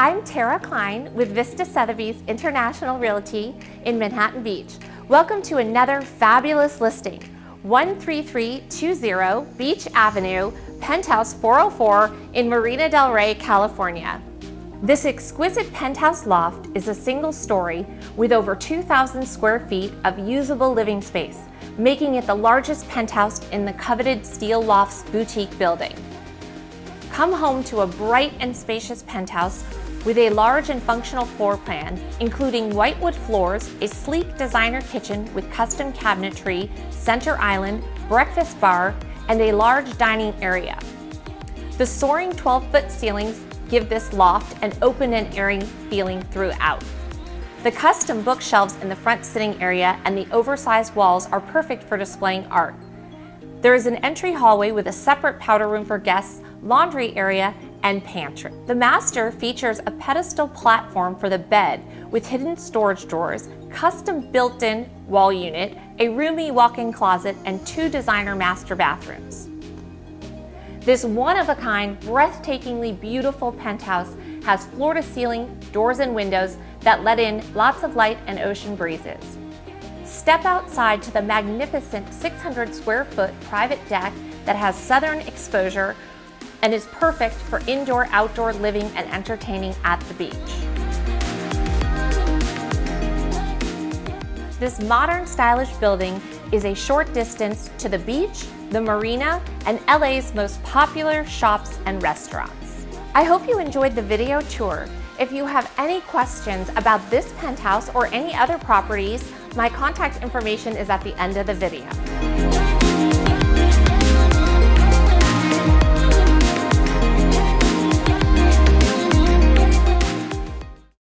I'm Tara Klein with Vista Sotheby's International Realty in Manhattan Beach. Welcome to another fabulous listing, 13320 Beach Avenue, Penthouse 404 in Marina Del Rey, California. This exquisite penthouse loft is a single story with over 2,000 square feet of usable living space, making it the largest penthouse in the coveted Steel Lofts boutique building. Come home to a bright and spacious penthouse with a large and functional floor plan, including whitewood floors, a sleek designer kitchen with custom cabinetry, center island, breakfast bar, and a large dining area. The soaring 12-foot ceilings give this loft an open and airy feeling throughout. The custom bookshelves in the front sitting area and the oversized walls are perfect for displaying art. There is an entry hallway with a separate powder room for guests, laundry area, and pantry. The master features a pedestal platform for the bed with hidden storage drawers, custom built-in wall unit, a roomy walk-in closet, and 2 designer master bathrooms. This one-of-a-kind, breathtakingly beautiful penthouse has floor-to-ceiling doors and windows that let in lots of light and ocean breezes. Step outside to the magnificent 600 square foot private deck that has southern exposure and is perfect for indoor-outdoor living and entertaining at the beach. This modern, stylish building is a short distance to the beach, the marina, and LA's most popular shops and restaurants. I hope you enjoyed the video tour. If you have any questions about this penthouse or any other properties, my contact information is at the end of the video.